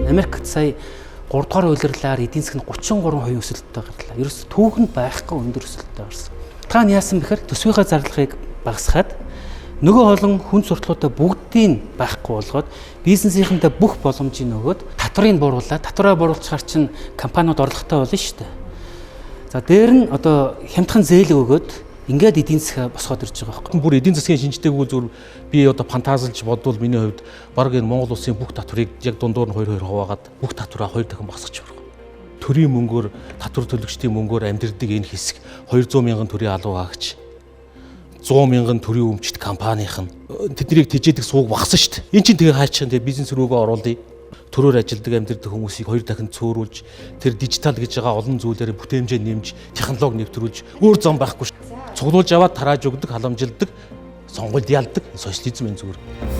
Америкт сая 3 дугаар улирлаар эдийн засгийн 33% өсөлттэй гарлаа. Ерөөс түүхэнд байхгүй өндөр өсөлттэй гарсан. Та нь яасан бэхээр төсвийнхээ зарлагыг багасгаад нөгөө олон хүн сурталчилгатай бүгдийг байхгүй болгоод бизнесийнхэнтэй бүх боломжийг нөгөөд татварыг бууруулаад татвараа бууруулчихаар чинь компаниуд орлоготой болно шүү дээ. За дээр нь одоо хямдхан зээл өгөөд ингээд эдийн засгаа босгоод ирж байгаа байхгүй. Бүр эдийн засгийн шинжтэйгүүл зүгээр би одоо фантазлж бодвол миний хувьд баг энэ Монгол улсын бүх татварыг яг дундуур нь 2% хуваагаад бүх татвараа 2 дахин багасгаж байгаа. Төрийн мөнгөөр татвар төлөгчдийн мөнгөөр амьдрдаг энэ хэсэг 200 мянган төрийн алуу хаагч 100 мянган төрийн өмчт компанийнх нь тэднийг тэжээдэг сууг багсан шүү дээ. Энд чинь тэгээ хаачих тэгээ бизнес рүүгээ оруулъя. Төрөөр ажилдаг амьдрдаг хүмүүсийг 2 дахин цөөрүүлж тэр дижитал гэж байгаа олон зүйлээр бүтээмжээ нэмж технологи нэвтрүүлж өөр зам байхгүй шүү. Цуглуулж аваад тарааж өгдөг, халамжилдаг, сонгуульд ялдаг социализм энэ зүгээр.